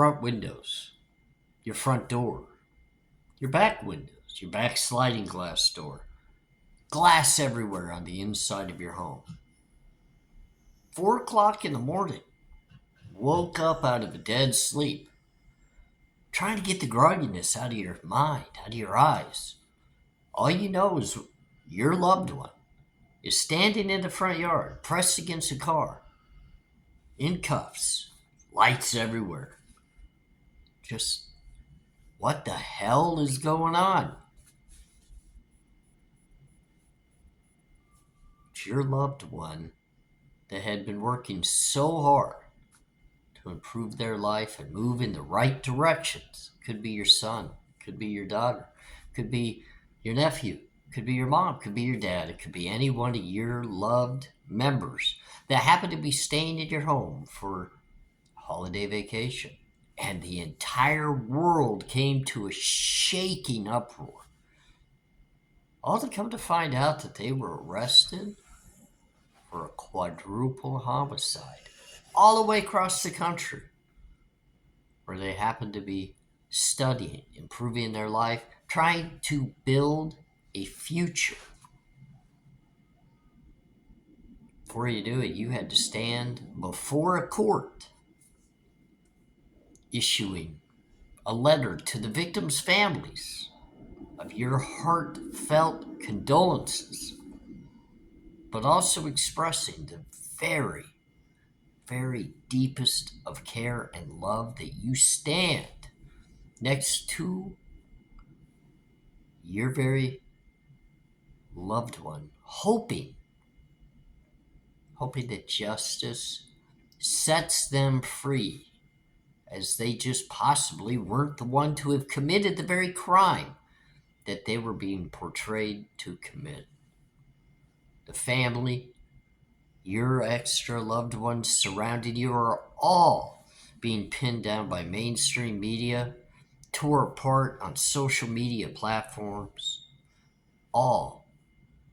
front windows, your front door, your back windows, your back sliding glass door, glass everywhere on the inside of your home. 4 o'clock in the morning, woke up out of a dead sleep, trying to get the grogginess out of your mind, out of your eyes. All you know is your loved one is standing in the front yard, pressed against a car, in cuffs, lights everywhere. Just, what the hell is going on? It's your loved one that had been working so hard to improve their life and move in the right directions. Could be your son, could be your daughter, could be your nephew, could be your mom, could be your dad, it could be any one of your loved members that happen to be staying in your home for holiday vacation. And the entire world came to a shaking uproar. All to come to find out that they were arrested for a quadruple homicide all the way across the country, where they happened to be studying, improving their life, trying to build a future. Before you do it, you had to stand before a court issuing a letter to the victims' families of your heartfelt condolences, but also expressing the very, very deepest of care and love that you stand next to your very loved one, hoping that justice sets them free, as they just possibly weren't the one to have committed the very crime that they were being portrayed to commit. The family, your extra loved ones surrounding you are all being pinned down by mainstream media, tore apart on social media platforms, all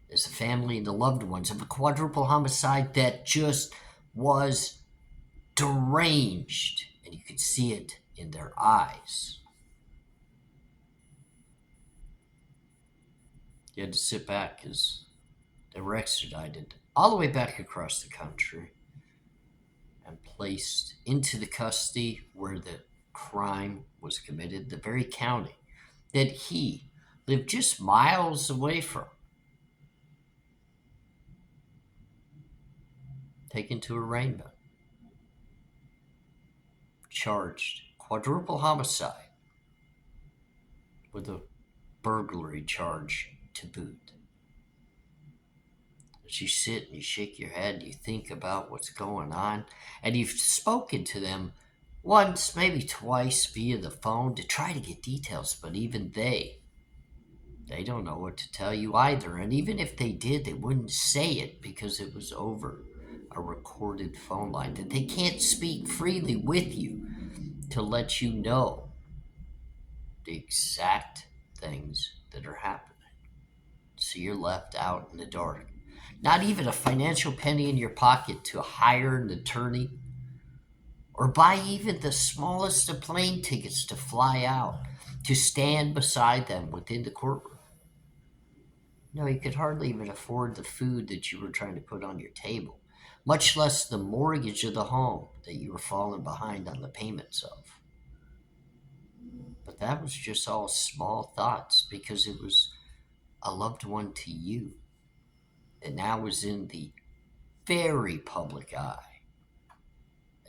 as the family and the loved ones of a quadruple homicide that just was deranged, and you could see it in their eyes. You had to sit back as they were extradited all the way back across the country and placed into the custody where the crime was committed, the very county that he lived just miles away from. Taken to arraignment, charged quadruple homicide with a burglary charge to boot. As you sit and you shake your head, you think about what's going on, and you've spoken to them once, maybe twice via the phone to try to get details, but even they don't know what to tell you either. And even if they did, they wouldn't say it because it was over a recorded phone line, that they can't speak freely with you to let you know the exact things that are happening. So you're left out in the dark. Not even a financial penny in your pocket to hire an attorney or buy even the smallest of plane tickets to fly out, to stand beside them within the courtroom. No, you could hardly even afford the food that you were trying to put on your table, much less the mortgage of the home that you were falling behind on the payments of. But that was just all small thoughts, because it was a loved one to you that now was in the very public eye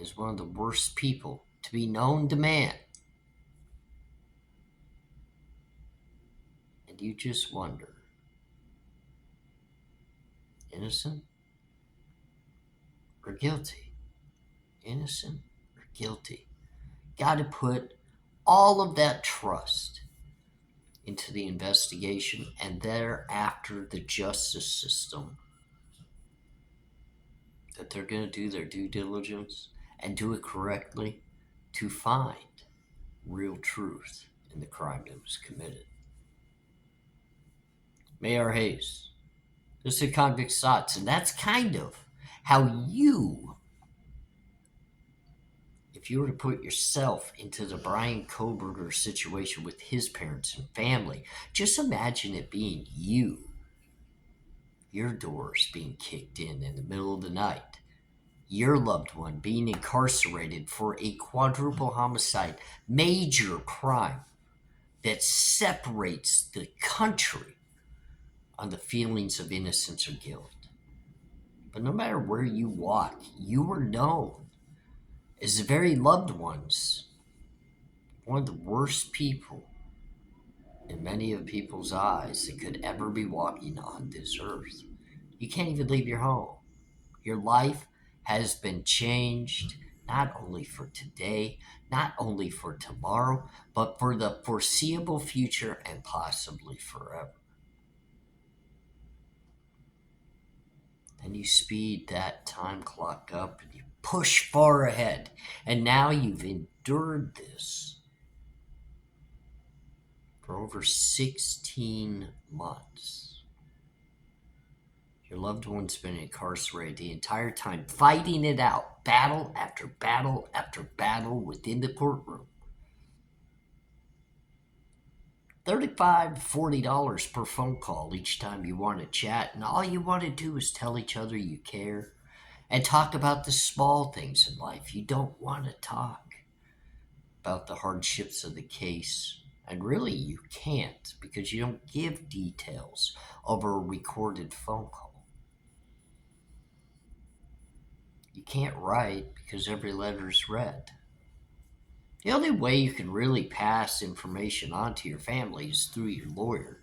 as one of the worst people to be known to man. And you just wonder, innocent or guilty? Innocent or guilty? Got to put all of that trust into the investigation, and thereafter the justice system, that they're going to do their due diligence and do it correctly to find real truth in the crime that was committed. ARHayes. This is Convict's Thoughts, and that's kind of how you, if you were to put yourself into the Brian Koberger situation with his parents and family, just imagine it being you, your doors being kicked in the middle of the night, your loved one being incarcerated for a quadruple homicide, major crime that separates the country on the feelings of innocence or guilt. But no matter where you walk, you are known as the very loved ones, one of the worst people in many of people's eyes that could ever be walking on this earth. You can't even leave your home. Your life has been changed not only for today, not only for tomorrow, but for the foreseeable future and possibly forever. Then you speed that time clock up and you push far ahead. And now you've endured this for over 16 months. Your loved one's been incarcerated the entire time, fighting it out, battle after battle after battle within the courtroom. $35, $40 per phone call each time you want to chat, and all you want to do is tell each other you care and talk about the small things in life. You don't want to talk about the hardships of the case. And really, you can't, because you don't give details over a recorded phone call. You can't write because every letter is read. The only way you can really pass information on to your family is through your lawyer.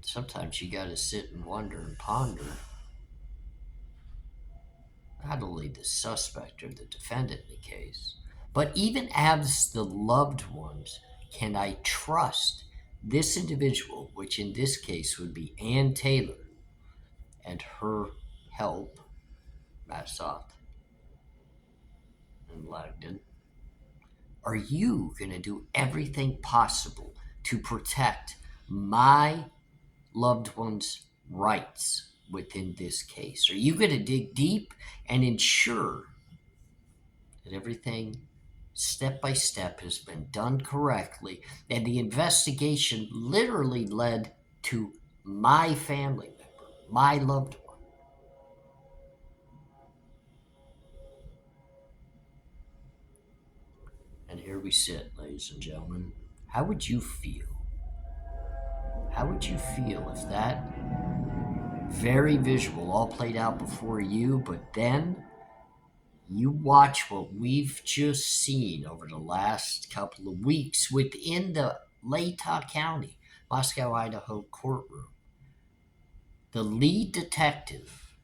Sometimes you got to sit and wonder and ponder not only the suspect or the defendant in the case, but even as the loved ones, can I trust this individual, which in this case would be Ann Taylor, and her help, Massot and Langdon? Are you going to do everything possible to protect my loved one's rights within this case? Are you going to dig deep and ensure that everything step by step has been done correctly and the investigation literally led to my family member, my loved one? And here we sit, ladies and gentlemen. How would you feel? How would you feel if that very visual all played out before you, but then you watch what we've just seen over the last couple of weeks within the Latah County, Moscow, Idaho courtroom? The lead detective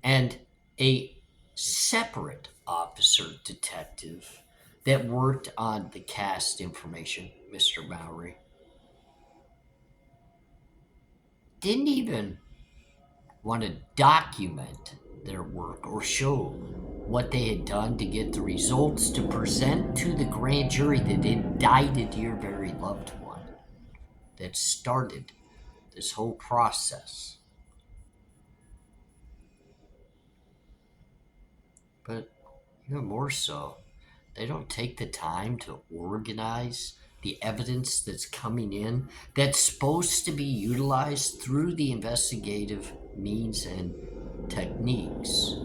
and a separate officer detective that worked on the cast information, Mr. Mowry, didn't even want to document their work or show what they had done to get the results to present to the grand jury that indicted your very loved one, that started this whole process. But even more so, they don't take the time to organize the evidence that's coming in that's supposed to be utilized through the investigative means and techniques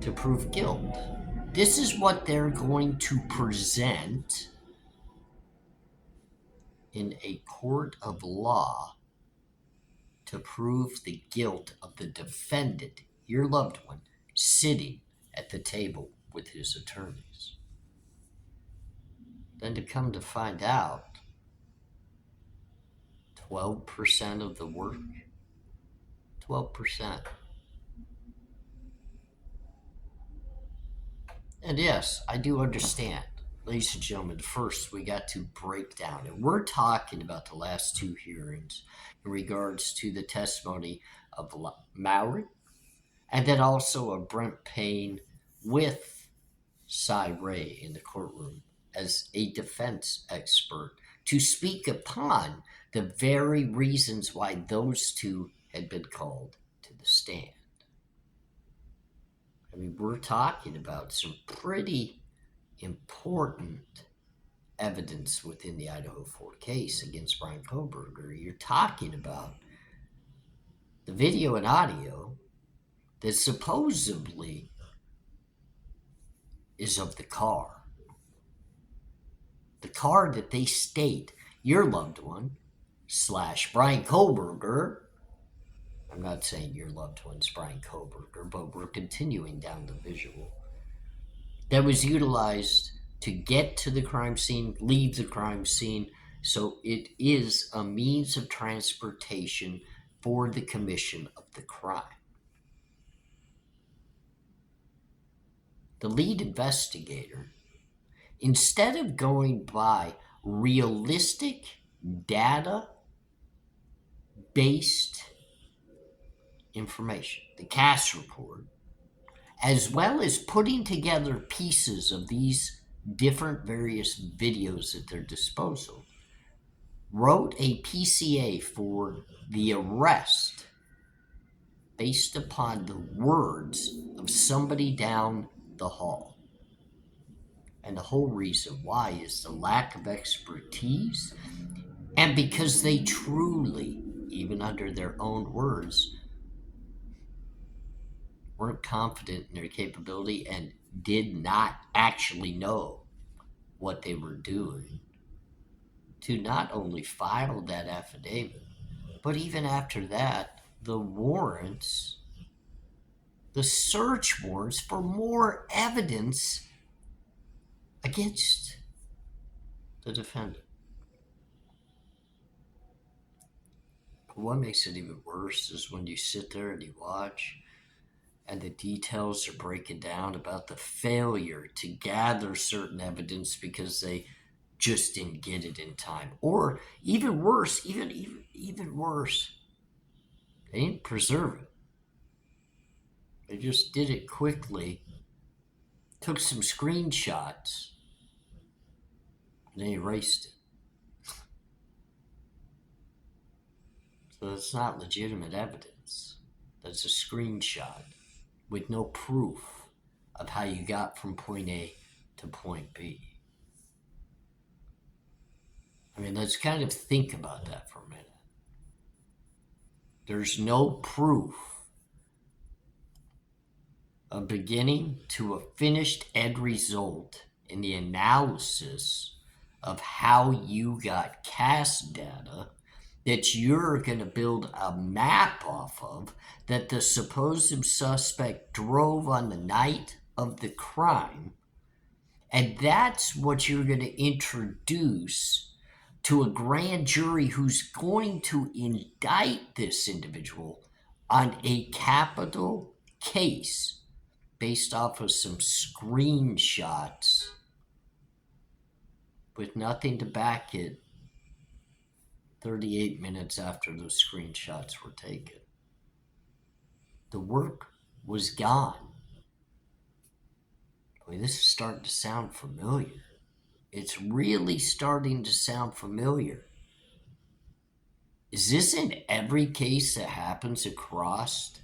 to prove guilt. This is what they're going to present in a court of law to prove the guilt of the defendant, your loved one, sitting at the table with his attorneys. Then to come to find out, 12% of the work, 12%. And yes, I do understand, ladies and gentlemen. First, we got to break down, and we're talking about the last two hearings in regards to the testimony of Mowry and then also of Brent Payne with ARHayes in the courtroom as a defense expert to speak upon the very reasons why those two had been called to the stand. I mean, we're talking about some pretty important evidence within the Idaho 4 case against Brian Koberger. You're talking about the video and audio that supposedly is of the car. The car that they state your loved one / Brian Koberger. I'm not saying your loved one's Brian Koberger, but we're continuing down the visual. That was utilized to get to the crime scene, leave the crime scene. So it is a means of transportation for the commission of the crime. The lead investigator, instead of going by realistic data-based information, the CAS report, as well as putting together pieces of these different various videos at their disposal, wrote a PCA for the arrest based upon the words of somebody down the hall. And the whole reason why is the lack of expertise, and because they truly, even under their own words, weren't confident in their capability and did not actually know what they were doing, to not only file that affidavit, but even after that, the warrants, the search warrants for more evidence against the defendant. But what makes it even worse is when you sit there and you watch, and the details are breaking down about the failure to gather certain evidence because they just didn't get it in time. Or even worse, even worse, they didn't preserve it. They just did it quickly, took some screenshots, and they erased it. So it's not legitimate evidence. That's a screenshot with no proof of how you got from point A to point B. I mean, let's kind of think about that for a minute. There's no proof, a beginning to a finished end result in the analysis of how you got CAS data that you're going to build a map off of that the supposed suspect drove on the night of the crime. And that's what you're going to introduce to a grand jury who's going to indict this individual on a capital case based off of some screenshots with nothing to back it 38 minutes after those screenshots were taken. The work was gone. Boy, this is starting to sound familiar. It's really starting to sound familiar. Is this in every case that happens across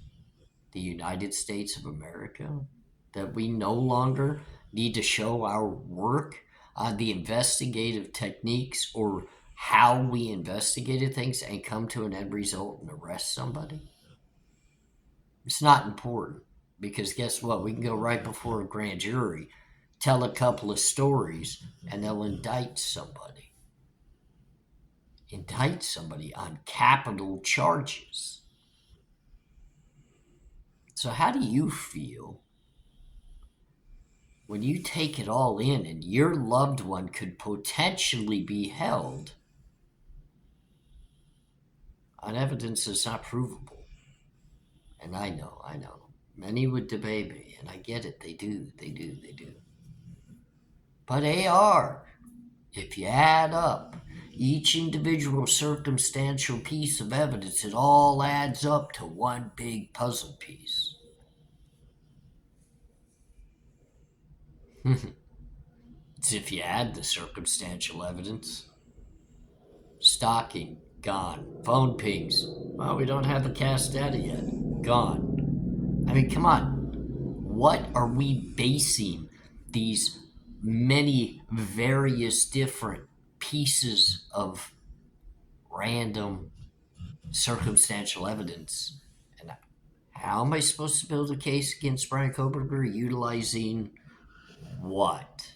the United States of America? That we no longer need to show our work on the investigative techniques or how we investigated things and come to an end result and arrest somebody? It's not important, because guess what? We can go right before a grand jury, tell a couple of stories, and they'll indict somebody. Indict somebody on capital charges. So how do you feel when you take it all in and your loved one could potentially be held on evidence that's not provable? And I know. Many would debate me, and I get it. They do. But AR, if you add up each individual circumstantial piece of evidence, it all adds up to one big puzzle piece. It's if you add the circumstantial evidence. Stalking, gone. Phone pings, well, we don't have the CAS data yet. Gone. I mean, come on. What are we basing these many various different pieces of random circumstantial evidence? And how am I supposed to build a case against Brian Koberger utilizing what?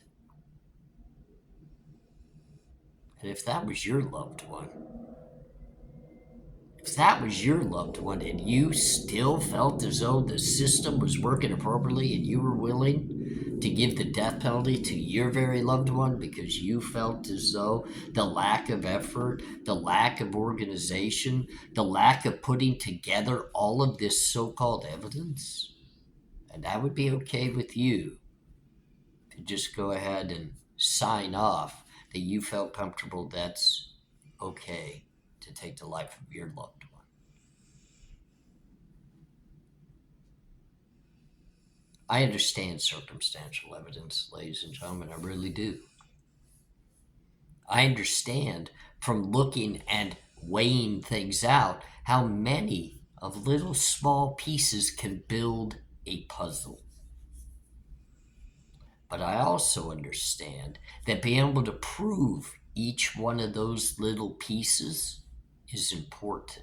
And if that was your loved one, and you still felt as though the system was working appropriately and you were willing to give the death penalty to your very loved one because you felt as though the lack of effort, the lack of organization, the lack of putting together all of this so-called evidence, and that would be okay with you to just go ahead and sign off that you felt comfortable that's okay to take the life of your loved one. I understand circumstantial evidence, ladies and gentlemen, I really do. I understand from looking and weighing things out how many of little small pieces can build a puzzle. But I also understand that being able to prove each one of those little pieces is important.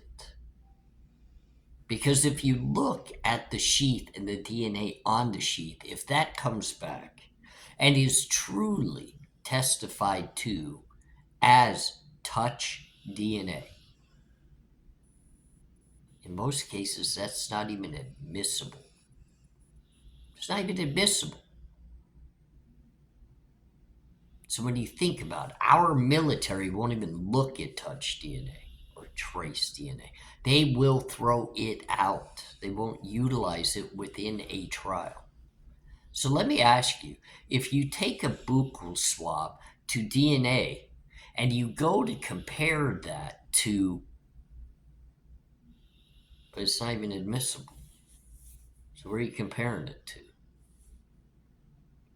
Because if you look at the sheath and the DNA on the sheath, if that comes back and is truly testified to as touch DNA, in most cases, that's not even admissible. It's not even admissible. So when you think about it, our military won't even look at touch DNA or trace DNA. They will throw it out. They won't utilize it within a trial. So let me ask you, if you take a buccal swab to DNA and you go to compare that to, but it's not even admissible. So what are you comparing it to?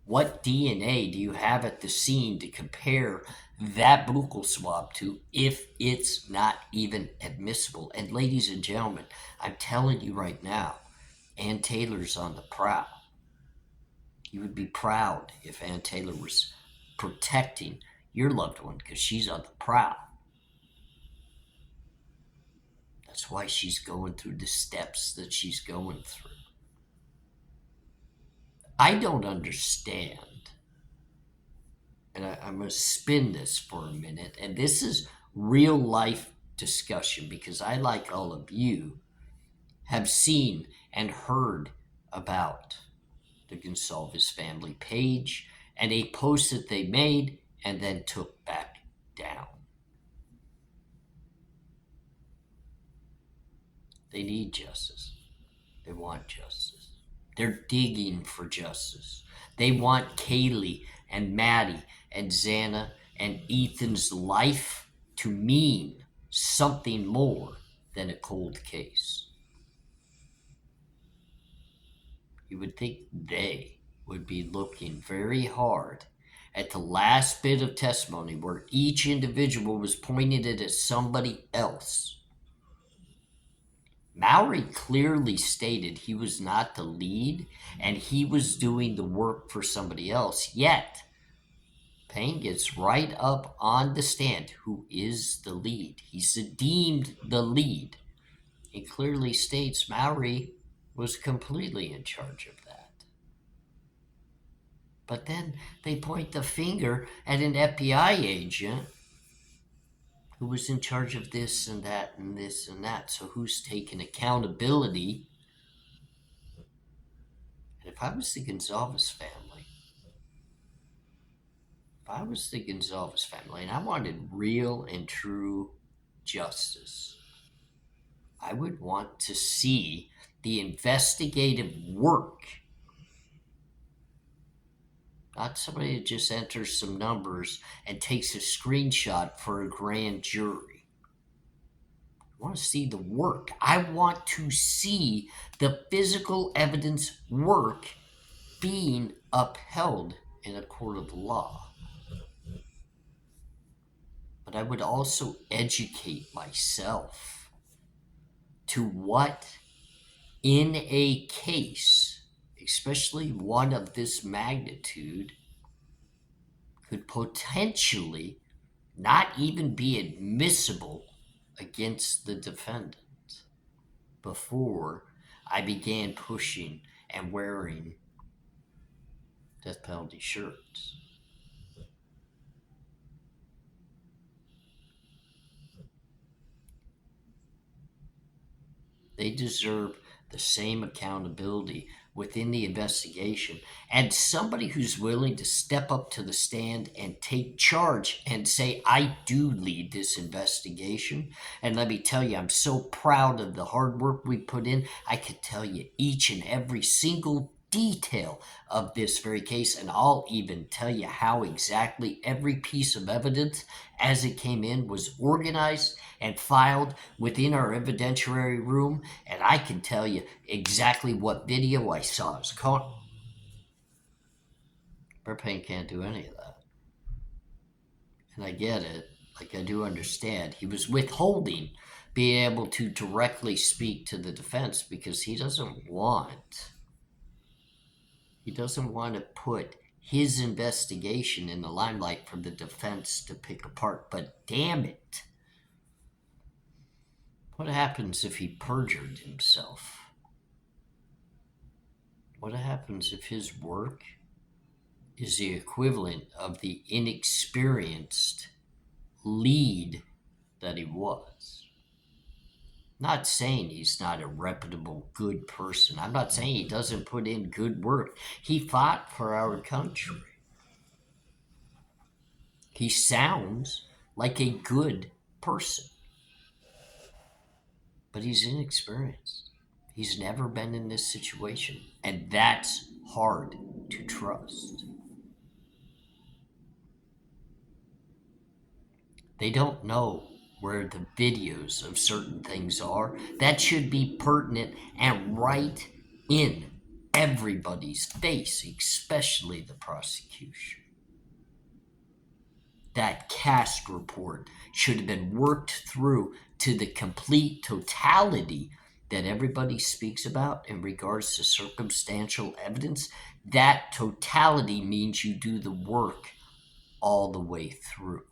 What DNA do you have at the scene to compare that buccal swab to if it's not even admissible? And ladies and gentlemen, I'm telling you right now, Ann Taylor's on the prowl. You would be proud if Ann Taylor was protecting your loved one because she's on the prowl. That's why she's going through the steps that she's going through. I don't understand, and I'm going to spin this for a minute, and this is real life discussion because I, like all of you, have seen and heard about the Gonsalves family page and a post that they made and then took back down. They need justice. They want justice. They're digging for justice. They want Kaylee and Maddie and Xana and Ethan's life to mean something more than a cold case. You would think they would be looking very hard at the last bit of testimony where each individual was pointing it at somebody else. Mowry clearly stated he was not the lead and he was doing the work for somebody else. Yet, Payne gets right up on the stand who is the lead. He's deemed the lead. He clearly states Mowry was completely in charge of that. But then they point the finger at an FBI agent who was in charge of this and that and this and that. So who's taking accountability? And if I was the Gonsalves family, and I wanted real and true justice, I would want to see the investigative work, not somebody that just enters some numbers and takes a screenshot for a grand jury. I want to see the work. I want to see the physical evidence work being upheld in a court of law. But I would also educate myself to what in a case, especially one of this magnitude, could potentially not even be admissible against the defendant before I began pushing and wearing death penalty shirts. They deserve the same accountability within the investigation, and somebody who's willing to step up to the stand and take charge and say, I do lead this investigation. And let me tell you, I'm so proud of the hard work we put in. I could tell you each and every single detail of this very case, and I'll even tell you how exactly every piece of evidence as it came in was organized and filed within our evidentiary room, and I can tell you exactly what video I saw. It's caught. Burpane can't do any of that. And I get it. Like, I do understand. He was withholding being able to directly speak to the defense because he doesn't want to put his investigation in the limelight for the defense to pick apart. But damn it, what happens if he perjured himself? What happens if his work is the equivalent of the inexperienced lead that he was? Not saying he's not a reputable, good person. I'm not saying he doesn't put in good work. He fought for our country. He sounds like a good person. But he's inexperienced. He's never been in this situation. And that's hard to trust. They don't know where the videos of certain things are. That should be pertinent and right in everybody's face, especially the prosecution. That cast report should have been worked through to the complete totality that everybody speaks about in regards to circumstantial evidence. That totality means you do the work all the way through.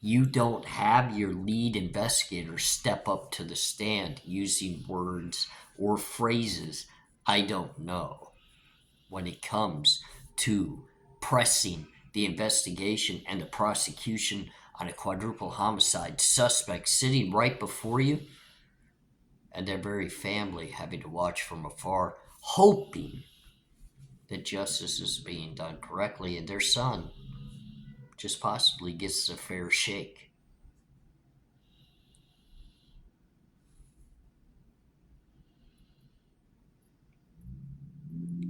You don't have your lead investigator step up to the stand using words or phrases I don't know when it comes to pressing the investigation and the prosecution on a quadruple homicide suspect sitting right before you, and their very family having to watch from afar, hoping that justice is being done correctly and their son just possibly gets a fair shake.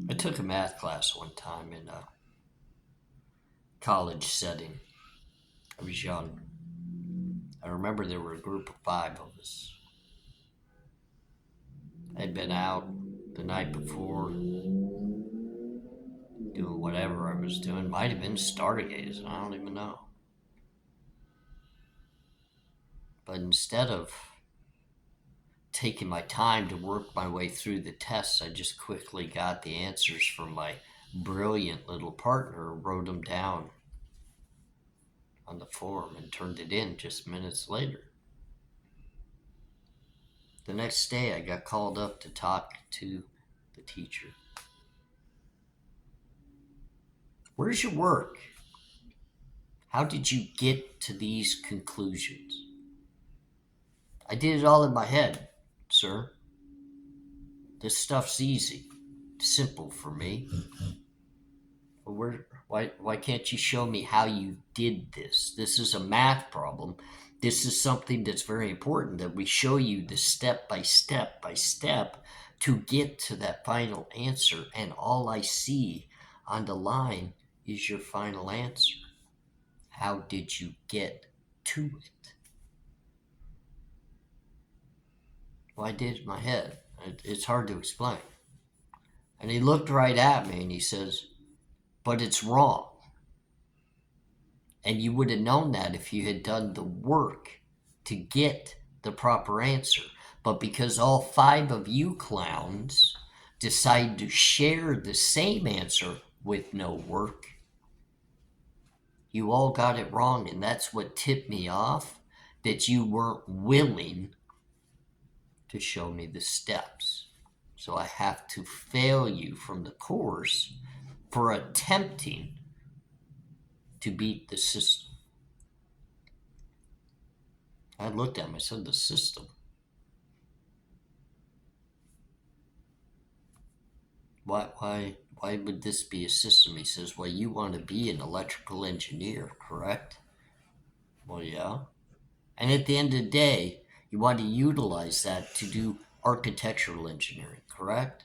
I took a math class one time in a college setting. I was young. I remember there were a group of 5 of us. I'd been out the night before doing whatever I was doing. Might have been Stargaze, I don't even know. But instead of taking my time to work my way through the tests, I just quickly got the answers from my brilliant little partner, wrote them down on the form and turned it in just minutes later. The next day I got called up to talk to the teacher. Where's your work? How did you get to these conclusions? I did it all in my head, sir. This stuff's easy, simple for me. Why can't you show me how you did this? This is a math problem. This is something that's very important, that we show you the step by step to get to that final answer. And all I see on the line is your final answer. How did you get to it? Well, I did it in my head. It's hard to explain. And he looked right at me and he says, but it's wrong. And you would have known that if you had done the work to get the proper answer. But because all 5 of you clowns decide to share the same answer with no work. You all got it wrong, and that's what tipped me off, that you weren't willing to show me the steps. So I have to fail you from the course for attempting to beat the system. I looked at him, I said, the system? Why would this be a system? He says, well, you want to be an electrical engineer, correct? Well, yeah. And at the end of the day, you want to utilize that to do architectural engineering, correct?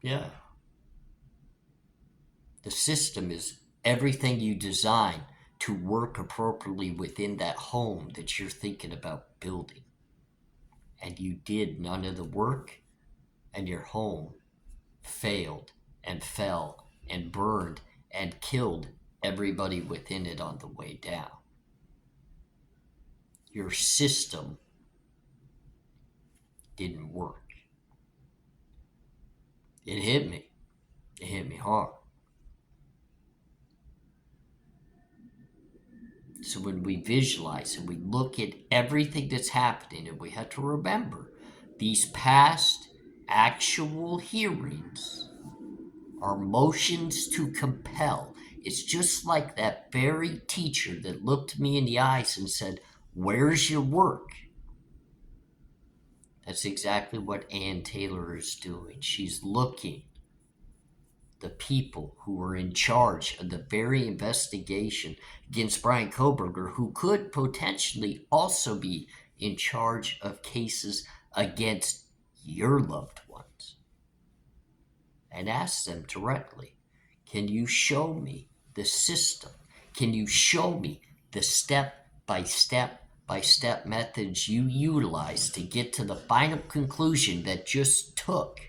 Yeah. The system is everything you design to work appropriately within that home that you're thinking about building. And you did none of the work, and your home failed and fell and burned and killed everybody within it on the way down. Your system didn't work. It hit me. It hit me hard. So when we visualize and we look at everything that's happening, and we have to remember these past actual hearings are motions to compel. It's just like that very teacher that looked me in the eyes and said, "Where's your work?" That's exactly what Ann Taylor is doing. She's looking the people who are in charge of the very investigation against Brian Koberger, who could potentially also be in charge of cases against your loved ones, and ask them directly, can you show me the system? Can you show me the step-by-step methods you utilize to get to the final conclusion that just took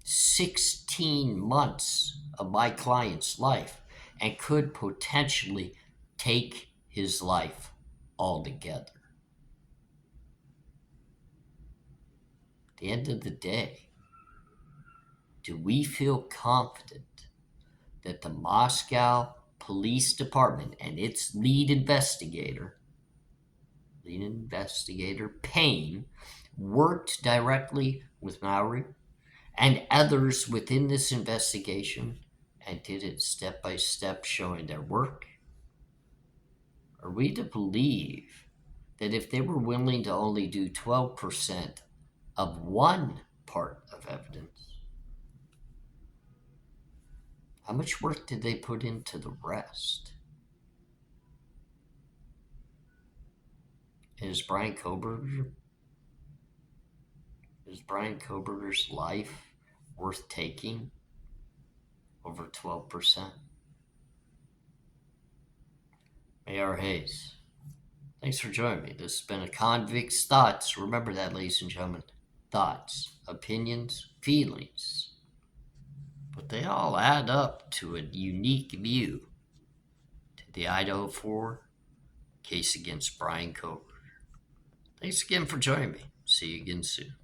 16 months of my client's life and could potentially take his life altogether? At the end of the day, do we feel confident that the Moscow Police Department and its lead investigator, Payne, worked directly with Mowry and others within this investigation and did it step by step, showing their work? Are we to believe that if they were willing to only do 12% of one part of evidence, how much work did they put into the rest? Is Brian Koberger's life worth taking over 12%? ARHayes, thanks for joining me. This has been a Convict's Thoughts. Remember that, ladies and gentlemen. Thoughts, opinions, feelings. But they all add up to a unique view to the Idaho 4 case against Brian Koberger. Thanks again for joining me. See you again soon.